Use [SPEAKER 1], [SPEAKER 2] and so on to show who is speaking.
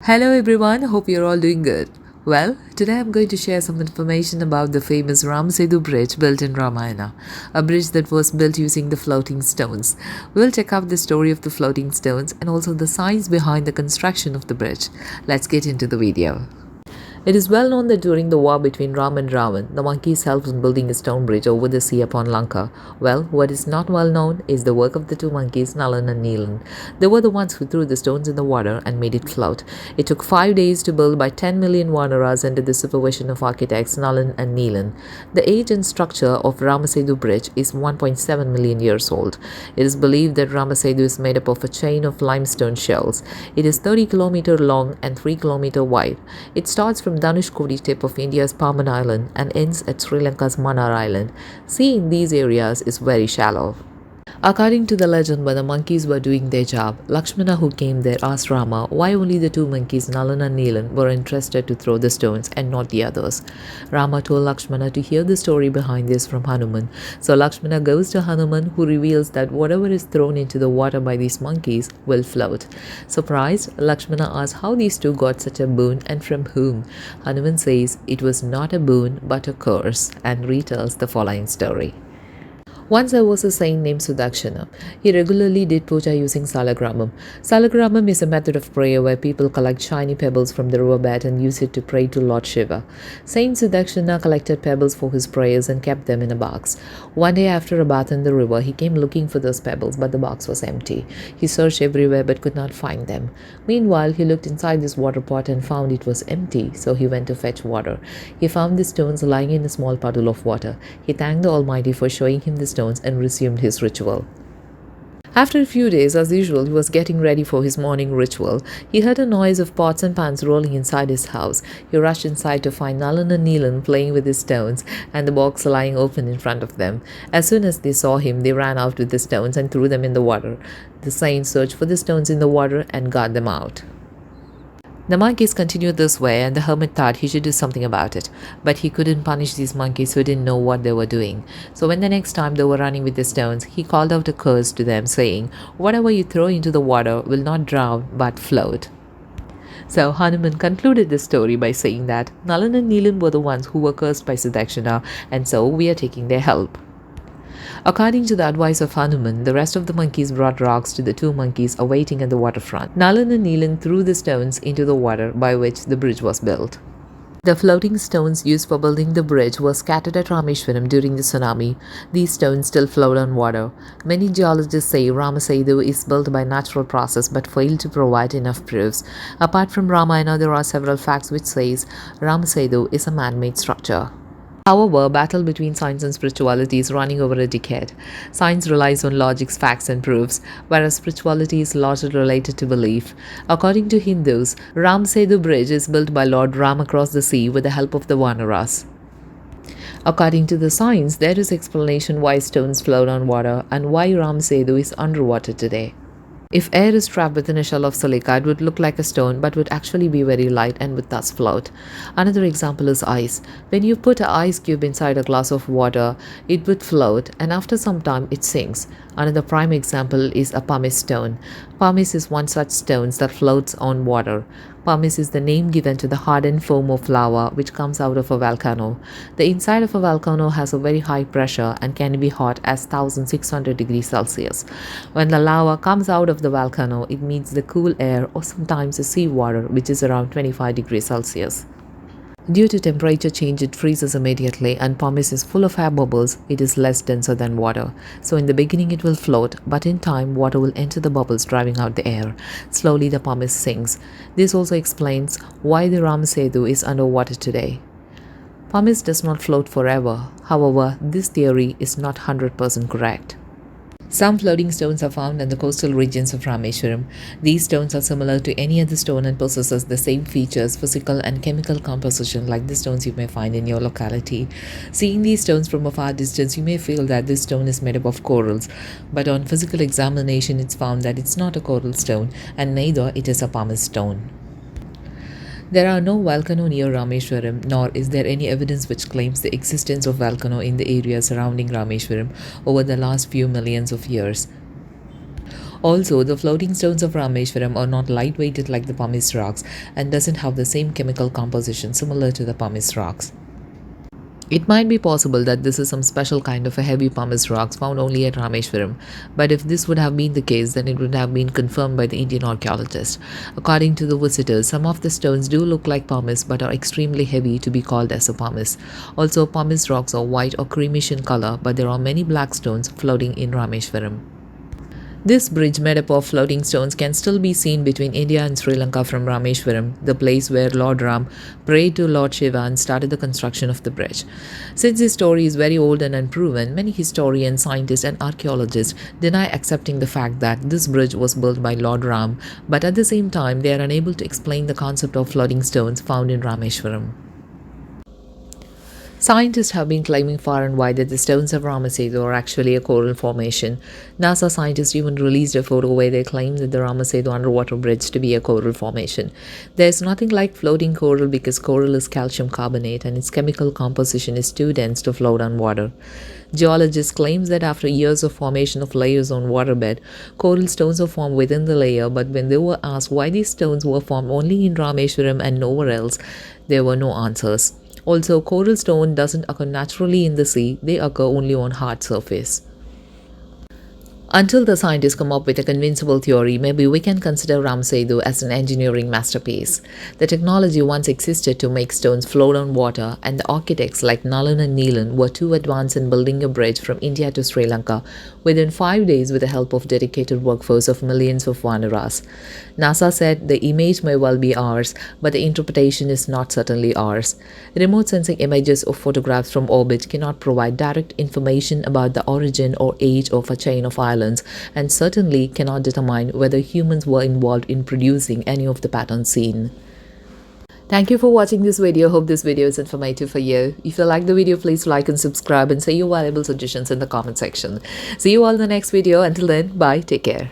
[SPEAKER 1] Hello everyone, hope you're all doing good. Well, today I'm going to share some information about the famous Ram Sethu bridge built in Ramayana, a bridge that was built using the floating stones. We'll check out the story of the floating stones and also the science behind the construction of the bridge. Let's get into the video. It is well known that during the war between Ram and Ravan, the monkeys helped in building a stone bridge over the sea upon Lanka. Well, what is not well known is the work of the two monkeys, Nalan and Neelan. They were the ones who threw the stones in the water and made it float. It took 5 days to build by 10 million Vanaras under the supervision of architects Nalan and Neelan. The age and structure of Ramasetu Bridge is 1.7 million years old. It is believed that Ramasetu is made up of a chain of limestone shells. It is 30 km long and 3 km wide. It starts from Dhanushkodi tip of India's Palman Island and ends at Sri Lanka's Mannar Island. Sea in these areas is very shallow. According to the legend, when the monkeys were doing their job, Lakshmana, who came there, asked Rama why only the two monkeys, Nalan and Neelan, were interested to throw the stones and not the others. Rama told Lakshmana to hear the story behind this from Hanuman. So Lakshmana goes to Hanuman, who reveals that whatever is thrown into the water by these monkeys will float. Surprised, Lakshmana asks how these two got such a boon and from whom. Hanuman says it was not a boon but a curse and retells the following story. Once there was a saint named Sudakshana. He regularly did puja using salagramam. Salagramam is a method of prayer where people collect shiny pebbles from the riverbed and use it to pray to Lord Shiva. Saint Sudakshana collected pebbles for his prayers and kept them in a box. One day after a bath in the river, he came looking for those pebbles, but the box was empty. He searched everywhere but could not find them. Meanwhile, he looked inside this water pot and found it was empty, so he went to fetch water. He found the stones lying in a small puddle of water. He thanked the Almighty for showing him the stones and resumed his ritual. After a few days, as usual, he was getting ready for his morning ritual. He heard a noise of pots and pans rolling inside his house. He rushed inside to find Nalan and Neelan playing with his stones and the box lying open in front of them. As soon as they saw him, they ran out with the stones and threw them in the water. The saint searched for the stones in the water and got them out. The monkeys continued this way, and the hermit thought he should do something about it. But he couldn't punish these monkeys who didn't know what they were doing. So when the next time they were running with the stones, he called out a curse to them, saying, "Whatever you throw into the water will not drown but float." So Hanuman concluded the story by saying that Nalan and Neelan were the ones who were cursed by Sudakshana, and so we are taking their help. According to the advice of Hanuman, the rest of the monkeys brought rocks to the two monkeys awaiting at the waterfront. Nalan and Neelan threw the stones into the water by which the bridge was built. The floating stones used for building the bridge were scattered at Rameshwaram during the tsunami. These stones still float on water. Many geologists say Ramasetu is built by natural process but fail to provide enough proofs. Apart from Ramayana, there are several facts which says Ramasetu is a man-made structure. However, battle between science and spirituality is running over a decade. Science relies on logics, facts, and proofs, whereas spirituality is largely related to belief. According to Hindus, Ram Sethu Bridge is built by Lord Ram across the sea with the help of the Vanaras. According to the science, there is explanation why stones float on water and why Ram Sethu is underwater today. If air is trapped within a shell of silica, it would look like a stone but would actually be very light and would thus float. Another example is ice. When you put an ice cube inside a glass of water, it would float and after some time it sinks. Another prime example is a pumice stone. Pumice is one such stone that floats on water. Pumice is the name given to the hardened foam of lava which comes out of a volcano. The inside of a volcano has a very high pressure and can be hot as 1600 degrees Celsius. When the lava comes out of the volcano, it meets the cool air or sometimes the seawater which is around 25 degrees Celsius. Due to temperature change, it freezes immediately and pumice is full of air bubbles. It is less denser than water. So in the beginning it will float, but in time water will enter the bubbles driving out the air. Slowly the pumice sinks. This also explains why the Ram Sethu is underwater today. Pumice does not float forever. However, this theory is not 100% correct. Some floating stones are found in the coastal regions of Rameshwaram. These stones are similar to any other stone and possesses the same features, physical and chemical composition like the stones you may find in your locality. Seeing these stones from a far distance, you may feel that this stone is made up of corals, but on physical examination it's found that it's not a coral stone and neither it is a pumice stone. There are no volcano near Rameshwaram, nor is there any evidence which claims the existence of volcano in the area surrounding Rameshwaram over the last few millions of years. Also, the floating stones of Rameshwaram are not lightweighted like the pumice rocks and doesn't have the same chemical composition similar to the pumice rocks. It might be possible that this is some special kind of a heavy pumice rocks found only at Rameshwaram, but if this would have been the case, then it would have been confirmed by the Indian archaeologists. According to the visitors, some of the stones do look like pumice but are extremely heavy to be called as a pumice. Also, pumice rocks are white or creamish in color, but there are many black stones floating in Rameshwaram. This bridge made up of floating stones can still be seen between India and Sri Lanka from Rameshwaram, the place where Lord Ram prayed to Lord Shiva and started the construction of the bridge. Since this story is very old and unproven, many historians, scientists, and archaeologists deny accepting the fact that this bridge was built by Lord Ram, but at the same time, they are unable to explain the concept of floating stones found in Rameshwaram. Scientists have been claiming far and wide that the stones of Ram Sethu are actually a coral formation. NASA scientists even released a photo where they claim that the Ram Sethu underwater bridge to be a coral formation. There's nothing like floating coral because coral is calcium carbonate and its chemical composition is too dense to float on water. Geologists claim that after years of formation of layers on waterbed, coral stones are formed within the layer, but when they were asked why these stones were formed only in Rameshwaram and nowhere else, there were no answers. Also, coral stone doesn't occur naturally in the sea, they occur only on hard surface. Until the scientists come up with a convincible theory, maybe we can consider Ram Sethu as an engineering masterpiece. The technology once existed to make stones float on water, and the architects like Nalan and Neelan were too advanced in building a bridge from India to Sri Lanka within 5 days with the help of dedicated workforce of millions of Vanaras. NASA said the image may well be ours, but the interpretation is not certainly ours. Remote sensing images or photographs from orbit cannot provide direct information about the origin or age of a chain of islands, and certainly cannot determine whether humans were involved in producing any of the patterns seen. Thank you for watching this video. Hope this video is informative for you. If you like the video, please like and subscribe and say your valuable suggestions in the comment section. See you all in the next video. Until then, bye. Take care.